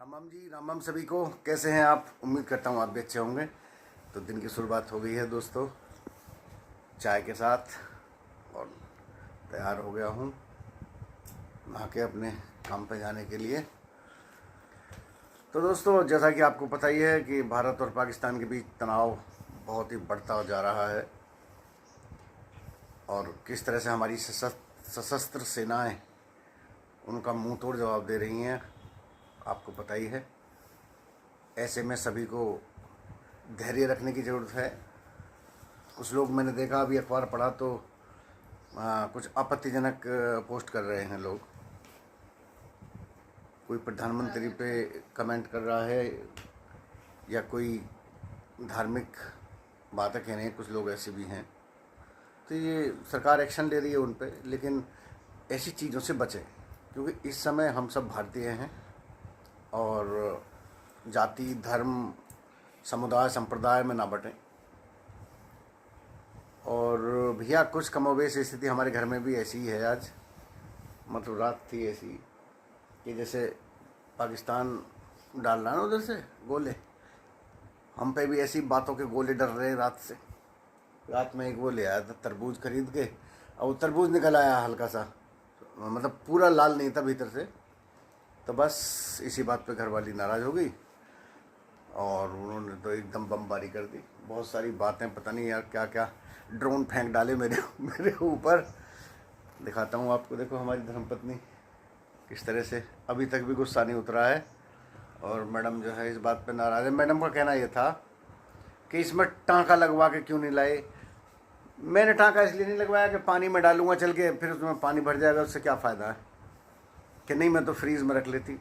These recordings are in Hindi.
राम जी, राम सभी को। कैसे हैं आप? उम्मीद करता हूँ आप भी अच्छे होंगे। तो दिन की शुरुआत हो गई है दोस्तों, चाय के साथ, और तैयार हो गया हूँ नहा के अपने काम पे जाने के लिए। तो दोस्तों, जैसा कि आपको पता ही है कि भारत और पाकिस्तान के बीच तनाव बहुत ही बढ़ता जा रहा है, और किस तरह से हमारी सशस्त्र सेनाएं उनका मुंह तोड़ जवाब दे रही हैं, आपको पता ही है। ऐसे में सभी को धैर्य रखने की ज़रूरत है। कुछ लोग, मैंने देखा अभी अखबार पढ़ा तो कुछ आपत्तिजनक पोस्ट कर रहे हैं लोग। कोई प्रधानमंत्री पे कमेंट कर रहा है या कोई धार्मिक बातें कह रहे हैं, कुछ लोग ऐसे भी हैं। तो ये सरकार एक्शन ले रही है उन पे, लेकिन ऐसी चीज़ों से बचें, क्योंकि इस समय हम सब भारतीय हैं और जाति, धर्म, समुदाय, संप्रदाय में ना बटें। और भैया कुछ कमोबेश स्थिति हमारे घर में भी ऐसी ही है आज। मतलब रात थी ऐसी कि जैसे पाकिस्तान डाल रहा है ना उधर से गोले, हम पे भी ऐसी बातों के गोले डर रहे हैं रात से। रात में एक वो ले आया था तरबूज खरीद के, और वो तरबूज निकल आया हल्का सा, मतलब पूरा लाल नहीं था भीतर से। तो बस इसी बात पे घरवाली नाराज़ हो गई और उन्होंने तो एकदम बमबारी कर दी। बहुत सारी बातें, पता नहीं यार क्या क्या ड्रोन फेंक डाले मेरे ऊपर। दिखाता हूँ आपको, देखो हमारी धर्मपत्नी किस तरह से अभी तक भी गुस्सा नहीं उतरा है, और मैडम जो है इस बात पे नाराज़ है। मैडम का कहना ये था कि इसमें टाँका लगवा के क्यों नहीं लाए। मैंने टाँका इसलिए नहीं लगवाया कि पानी में डालूंगा चल के, फिर उसमें पानी भर जाएगा, उससे क्या फ़ायदा है। कि नहीं, मैं तो फ्रीज़ में रख लेती।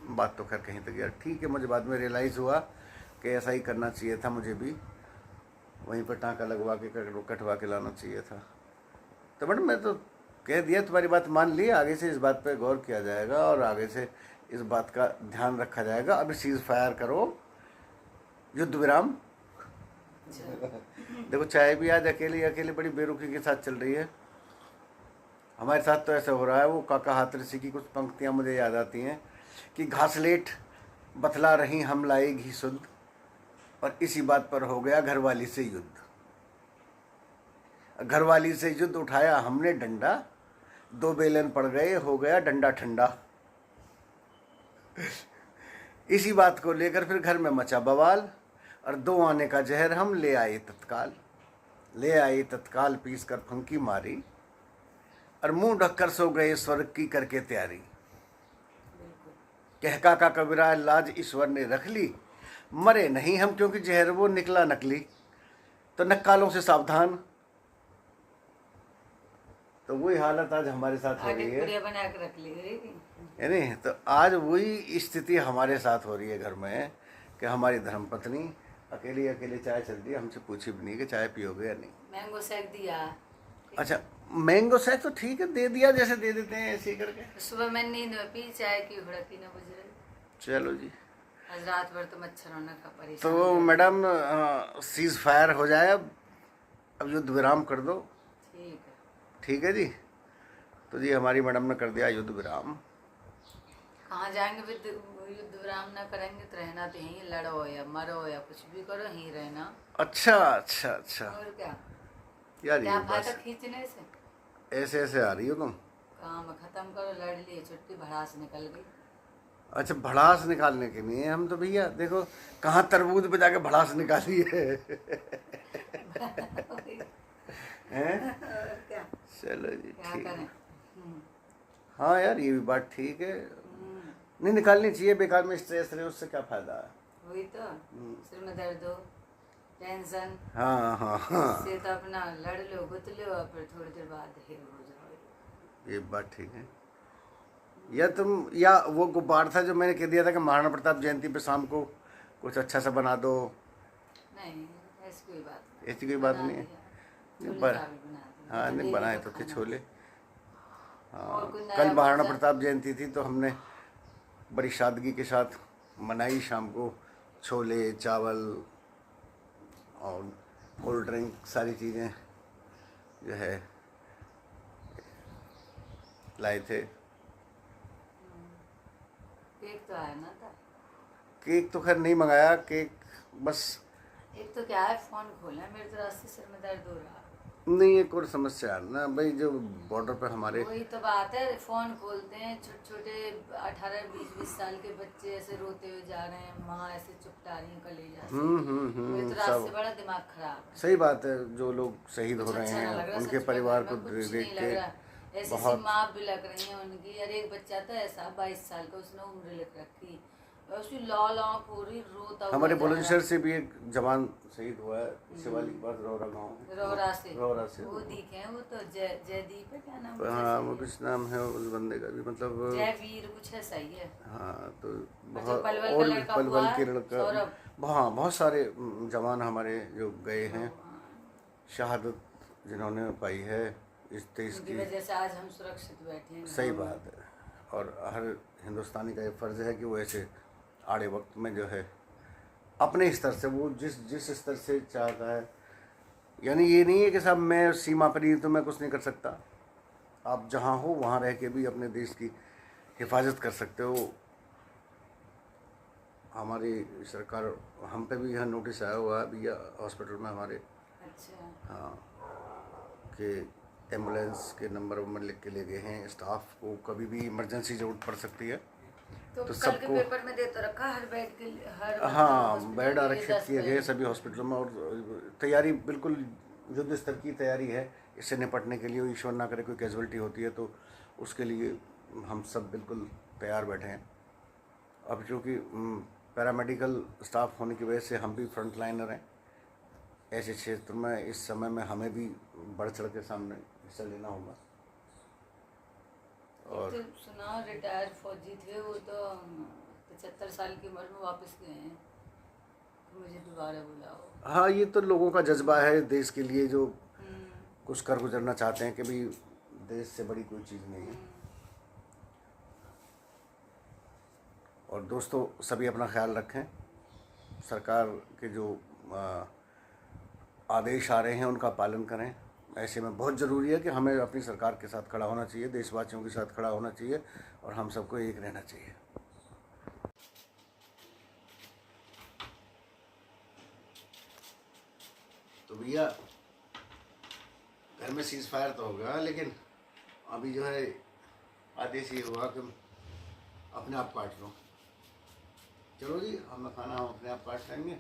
बात तो खैर कहीं तक यार ठीक है। मुझे बाद में रियलाइज़ हुआ कि ऐसा ही करना चाहिए था, मुझे भी वहीं पर टाँका लगवा के कटवा के लाना चाहिए था। तो मैडम मैं तो कह दिया, तुम्हारी बात मान ली, आगे से इस बात पर गौर किया जाएगा और आगे से इस बात का ध्यान रखा जाएगा। अभी सीज़ फायर करो, युद्ध विराम। देखो चाय भी आज अकेली अकेली बड़ी बेरुखी के साथ चल रही है। हमारे साथ तो ऐसा हो रहा है, वो काका हाथरसी की कुछ पंक्तियाँ मुझे याद आती हैं कि घासलेट बतला रही हम लाए घी शुद्ध, और इसी बात पर हो गया घरवाली से युद्ध। घरवाली से युद्ध उठाया हमने डंडा, 2 बेलन पड़ गए, हो गया डंडा ठंडा। इसी बात को लेकर फिर घर में मचा बवाल, और 2 आने का जहर हम ले आए तत्काल पीस कर फंकी मारी, और मुंह ढककर सो गए स्वर्ग की करके तैयारी। कह काका कबीरा लाज ईश्वर ने रख ली, मरे नहीं हम क्योंकि जहर वो निकला नकली। तो नक्कालों से सावधान। तो वही हालत आज हमारे साथ हो रही है, बना के रख ली है नहीं? तो आज वही स्थिति हमारे साथ हो रही है घर में कि हमारी धर्मपत्नी अकेली अकेली चाय चल रही है, हमसे पूछी भी नहीं कि चाय पियोगे या नहीं। मैंगो शेक दिया। अच्छा, मैंगो शेक तो ठीक है, दे दिया जैसे दे देते हैं ऐसे ही करके। सुबह मैं नींद में पी चाय की हुड़की न बुझ रही। चलो जी। आज रात भर तो मच्छरों ने का परेशान। तो मैडम सीज फायर हो जाए, अब युद्ध विराम कर दो। ठीक है, ठीक है जी। तो जी हमारी मैडम ने कर दिया युद्ध विराम। कहाँ जाएंगे? युद्ध विराम न करेंगे तो रहना तो यहीं, लड़ो या मरो या कुछ भी करो, यहीं रहना। अच्छा अच्छा अच्छा। और क्या यार क्या ये फायदा बस खींचने से? ऐसे ऐसे आ रही हो तुम। काम खत्म करो, लड़ लिए, छुट्टी, भड़ास निकल गई। अच्छा, भड़ास निकालने के लिए हम तो भैया देखो कहाँ तरबूज पे जाके भड़ास निकाली है। हैं? और क्या चलो जी क्या ठीक करें। है। हाँ यार ये भी बात ठीक है, नहीं निकालनी चाहिए। बेकार में स्ट्रेस रहे उससे क्या फायदा है। वही तो, सिर में दर्द हो, टेंशन, हाँ हाँ हाँ, से तो अपना लड़ लो, गुत लो, और फिर थोड़ी देर बाद हिल हो जाओ। ये बात ठीक है। या तुम, या वो गुब्बार था जो मैंने कह दिया था कि महाराणा प्रताप जयंती पे शाम को कुछ अच्छा सा बना दो। नहीं, ऐसी कोई बात नहीं। ऐसी कोई बात बना नहीं है। दिया, नहीं छोले बन, चावल बना दिए, हाँ तो नहीं डेली बनाए तो तो थे खाना। छोले। और हाँ, कोई कल नया महाराणा भोजन? प्रताप जयंती थी तो हमने बड़ी सादगी के साथ मनाई। शाम को छोले चावल और कोल्ड ड्रिंक सारी चीज़ें जो है लाए थे। केक तो आया ना था। केक तो खैर नहीं मंगाया, केक बस एक तो क्या है, फोन खोला मेरे तो रास्ते सिर में दर्द हो रहा। नहीं, एक और समस्या है ना भाई, जो बॉर्डर पे हमारे वही तो बात है, फोन खोलते हैं छोटे छोटे 18-20 साल के बच्चे ऐसे रोते हुए जा रहे हैं, माँ ऐसे चुपटा रही है कलेजा से। वही तो रात सब से बड़ा दिमाग खराब है। सही बात है। जो लोग शहीद हो कुछ रहे अच्छा ना लग हैं रहा, उनके सच में परिवार घर को में कुछ देख नहीं लग के रहा। ऐसी सी बहुत माँ भी लग रही है उनकी। अरे एक बच्चा था ऐसा 22 साल का, उसने उम्र लिख रखी और उसकी लाल आँख हो रही, रोता हुआ हमारे जा बुलंदशहर रहा। से भी एक जवान शहीद हुआ है, शिवालिक के पास रोहरा गाँव है, रोहरा से वो वो दिखे हैं, वो तो जयदीप है, क्या नाम हाँ वो कुछ नाम है उस बंदे का भी, मतलब जयवीर कुछ ऐसा ही है। हाँ तो जो बहुत पलवल का और लड़का हुआ पलवल के है, लड़का, सौरभ। हाँ बहुत सारे जवान हमारे जो गए हैं, शहादत जिन्होंने पाई है इस देश उनकी की। वजह से आज हम सुरक्षित बैठे हैं। सही बात है। और हर हिंदुस्तानी का ये फ़र्ज़ है कि वो ऐसे आड़े वक्त में जो है अपने स्तर से, वो जिस स्तर से चाहता है, यानी ये नहीं है कि साहब मैं सीमा पर ही तो मैं कुछ नहीं कर सकता। आप जहाँ हो वहाँ रह के भी अपने देश की हिफाजत कर सकते हो। हमारी सरकार, हम पे भी यहाँ नोटिस आया हुआ है भैया हॉस्पिटल में हमारे, अच्छा, हाँ, कि एम्बुलेंस के नंबर लिख के ले गए हैं स्टाफ को, कभी भी इमरजेंसी ज़रूरत पड़ सकती है तो तो कल के सबको, पेपर में दे तो रखा हर बेड के हर हाँ हॉस्पिटल बेड के लिए आरक्षित 10 किए गए बेड। सभी हॉस्पिटलों में। और तैयारी बिल्कुल युद्ध स्तर की तैयारी है इससे निपटने के लिए। ईश्वर ना करे कोई कैजुअलिटी होती है तो उसके लिए हम सब बिल्कुल तैयार बैठे हैं। अब चूँकि पैरामेडिकल स्टाफ होने की वजह से हम भी फ्रंट लाइनर हैं ऐसे क्षेत्र में, इस समय में हमें भी बढ़ चढ़ के सामने हिस्सा लेना होगा। और तो सुना रिटायर्ड फौजी थे वो तो 75 साल की उम्र में वापस गए हैं, तो मुझे दोबारा बुलाओ। हाँ, ये तो लोगों का जज्बा है देश के लिए, जो हम्म, कुछ कर गुजरना चाहते हैं कि भाई देश से बड़ी कोई चीज़ नहीं है। और दोस्तों सभी अपना ख्याल रखें, सरकार के जो आदेश आ रहे हैं उनका पालन करें। ऐसे में बहुत ज़रूरी है कि हमें अपनी सरकार के साथ खड़ा होना चाहिए, देशवासियों के साथ खड़ा होना चाहिए और हम सबको एक रहना चाहिए। तो भैया घर में सीज फायर तो हो गया, लेकिन अभी जो है आदेश ये हुआ कि अपने आप काट लो। चलो जी, हम खाना हम अपने आप काट लेंगे।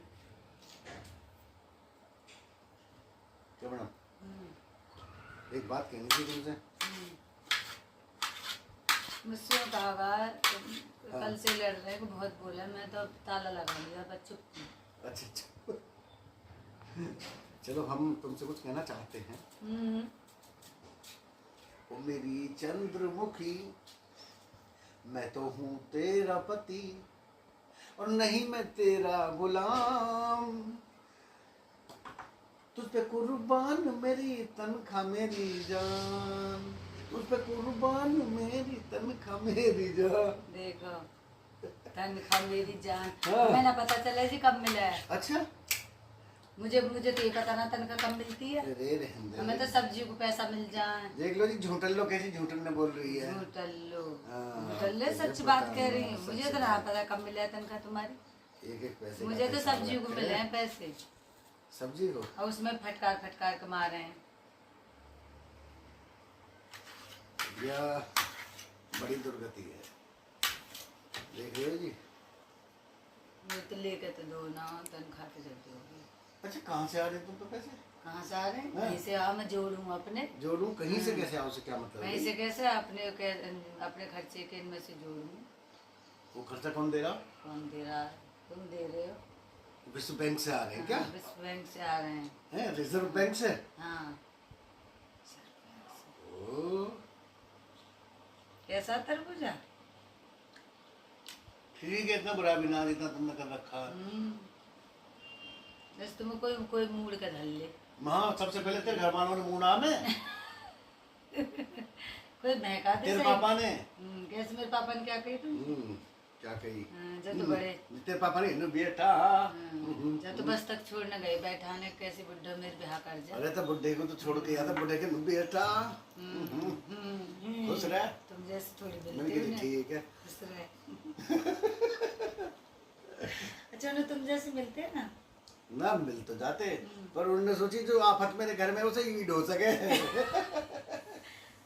क्या मैडम, एक बात कहनी थी तुमसे। मुझसे कहा कल से लड़ रहे को बहुत बोला, मैं तो अब ताला लगा लिया, बस चुप थी। अच्छा चलो हम तुमसे कुछ कहना चाहते हैं। ओ मेरी चंद्रमुखी, मैं तो हूँ तेरा पति और नहीं मैं तेरा गुलाम। तुझ पे कुर्बान मेरी तनख्वाह मेरी जान, तुझ पे कुर्बान मेरी तनख्वाह मेरी जान। देखो तनख्वाह मेरी जान, हाँ। हमें ना पता चले जी कब मिला है। अच्छा, मुझे तो ये पता ना तनख्वाह कब मिलती है। अरे रहने दो। हमें तो सब्जी को पैसा मिल जाए। देख लो जी, झूठन लो कैसी झूठन ने बोल रही है। झूठल्लो सच बात कह रही हूँ। मुझे तो ना पता कब मिला है तनख्वाह तुम्हारी। एक पैसे मुझे तो सब्जी को मिले हैं पैसे, सब्जी को, और उसमें फटकार फटकार के मारे हैं। या बड़ी दुर्गति है, देख रहे हो जी। मुझे तो लेके तो दो ना, तनख्वाह तो जल्दी होगी। अच्छा, कहाँ से आ रहे तुम तो पैसे? कहाँ से आ रहे हैं? कहीं से आ, मैं जोड़ूँ अपने। जोड़ूं कहीं से? कैसे आओ से क्या मतलब? कहीं से कैसे? अपने खर्चे के इनमें से जोड़ूँ। वो खर्चा कौन दे रहा? कौन दे रहा है? तुम दे रहे हो। विश्व बैंक से आ रहे हैं क्या? विश्व बैंक से आ रहे हैं। हैं, रिजर्व बैंक से? हाँ। ओ, कैसा तरबूजा? ठीक है, इतना बुरा भी ना, इतना तुमने कर रखा। बस तुम्हें कोई मूड का धल ले। हाँ, सबसे पहले तेरे घर वालों ने मुँह नाम है। कोई महका दे तेरे सही। पापा ने कैसे? मेरे पापा ने क्या कही तुम? क्या कही? जब तो बड़े तेरे पापा ने बेटा, जब तो बस तक छोड़ने गए, बैठा ने कैसे बुढ़ा मेरे ब्याह कर जा। अरे तो बुढ़े को तो छोड़ के आता, बुढ़े के बेटा खुश रह। तुम जैसे थोड़ी मैंने मिलती हो कहा ना। ठीक है। खुश रह। अच्छा उन्हें तुम जैसे मिलते हैं ना। ना मिल तो जाते, पर उन्होंने सोची जो आफत मेरे घर में उसे ईड हो सके।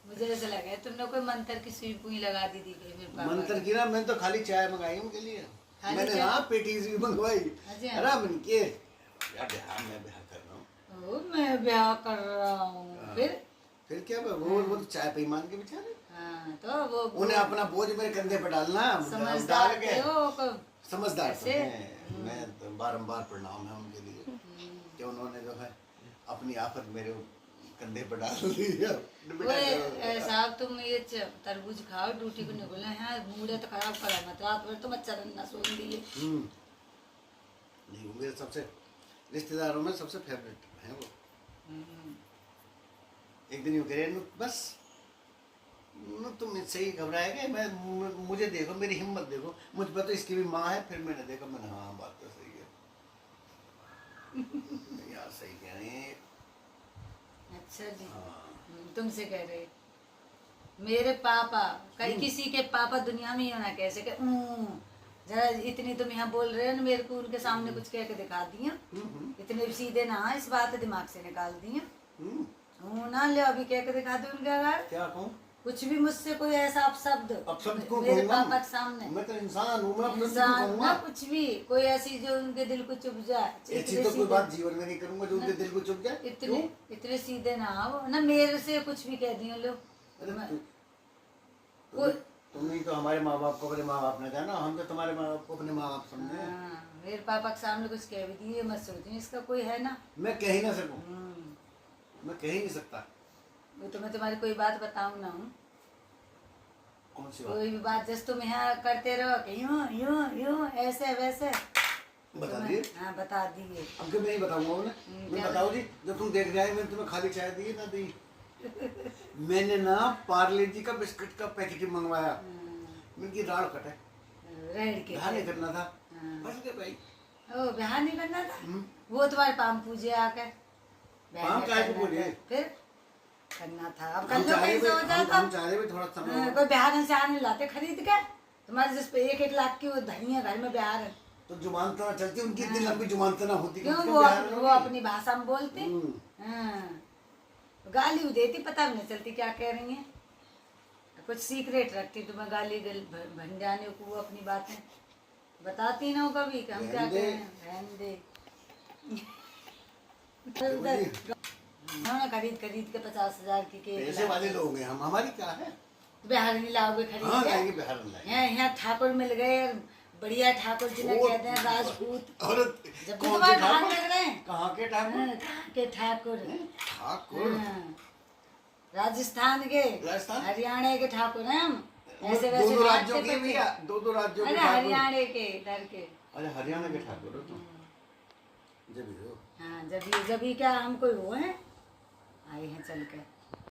मुझे ऐसा लगा है तुमने कोई मंत्र की सुई पुई लगा दी थी मेरे पापा मंत्र की ना, मैंने तो खाली चाय मंगाई उनके लिए। खाली मैंने चाय? ना पेटीज भी मंगवाई। अच्छा। अरे मैंने के यार बिहार में ब्याह कर रहा हूँ। ओ मैं ब्याह कर रहा हूँ फिर क्या वो तो चाय पे ही मान के बेचारे। हाँ तो वो उन्हें अपना बोझ मेरे कंधे पे डालना, समझदार डाल के थे वो समझदार तो ऐसे? हैं। मैं तो बारंबार प्रणाम है उनके लिए कि उन्होंने जो है अपनी आफत मेरे कंधे पर डाल दी। वो साहब तुम ये तरबूज खाओ ड्यूटी को निकले हैं मूड तो खराब करा मत रात भर तो मच्छर ना सोन दिए। नहीं वो मेरे सबसे रिश्तेदारों में सबसे फेवरेट है वो। एक दिन यूँ कह रहे बस तुम इससे ही घबराए गए, मुझे देखो मेरी हिम्मत देखो, मुझ पर तो इसकी भी माँ है। फिर मैंने देखा, मैंने हाँ बात तो सही है। यार सही कह रहे हैं। अच्छा जी हाँ। तुमसे कह रहे मेरे पापा कहीं किसी के पापा दुनिया में ही होना कैसे के जरा इतनी तुम यहाँ बोल रहे हो ना मेरे को उनके सामने कुछ कह के दिखा दिया। इतने सीधे ना इस बात दिमाग से निकाल दिया। ना ले अभी कह के दिखा दो उनके अगर क्या कहूँ कुछ भी मुझसे कोई ऐसा अपशब्द क्यों मेरे कहूँगा? पापा के सामने मैं तो इंसान हूँ, मैं अपने इंसान को ना कहूँगा। कुछ भी कोई ऐसी जो उनके दिल को चुभ जाए ऐसी तो कोई बात जीवन में नहीं करूँगा जो उनके दिल को चुभ जाए। इतने सीधे ना हो ना मेरे से कुछ भी कह दियो लोग। तुम ही तो हमारे माँ बाप को अपने माँ बाप ने जाना, हम तो तुम्हारे माँ बाप को अपने माँ बाप समझे। मेरे पापा के सामने कुछ कह भी दिए मत सोचो इसका कोई है ना। मैं कह ही ना सकूं, मैं कह ही नहीं सकता। वो तो मैं तुम्हारी कोई बात बताऊं ना हूँ कौन सी बात? कोई भी बात जैसे तुम यहाँ करते रहो कि यूं यूं यूं ऐसे वैसे बता दिए। हाँ बता दिए। अब क्यों मैं नहीं बताऊंगा उन्हें? मैं बताऊँ जी जब तुम देख रहे मैंने तुम्हें खाली चाय दी ना दी। मैंने ना पार्ले जी का बिस्किट का पैकेट मंगवाया, उनकी राड़ कटे रेड के बिहार नहीं करना था। बस गए भाई। ओ बिहार नहीं करना था वो तुम्हारे पाम पूजे आकर पाम काय को पूजे फिर करना था। अब हम कर लो कैसे हो जाता हम चाह रहे थोड़ा समय कोई बिहार से आने लाते खरीद के तुम्हारे जिस पे 1-1 लाख की वो धनिया घर में बिहार है तो जुबान तो ना चलती उनकी इतनी लंबी जुबान तो ना होती। क्यों वो अपनी भाषा में बोलते गाली देती पता भी नहीं चलती क्या कह रही है। कुछ सीक्रेट रखती तुम्हें गाली भंजाने को वो अपनी बातें बताती ना हो कभी कि हम क्या कह रहे हैं। रहने दे खरीद के 50,000 की केक पैसे वाले लोग हैं हम, हमारी क्या है। बिहार नहीं लाओगे खरीद हाँ के? लाएंगे बिहार में लाएंगे। यहाँ ठाकुर मिल गए बढ़िया ठाकुर जिन्हें कहते हैं राजपूत। और जब भी तुम्हारे भाग लग रहे हैं कहाँ के ठाकुर? कहाँ के ठाकुर? ठाकुर राजस्थान के हरियाणा के ठाकुर हैं हम। ऐसे वैसे दो राज्यों के भैया, दो राज्यों के ठाकुर। हरियाणा के इधर के। अरे हरियाणा के ठाकुर हो तुम जब हो। हाँ जब ये क्या हम कोई वो हैं आए हैं चल के।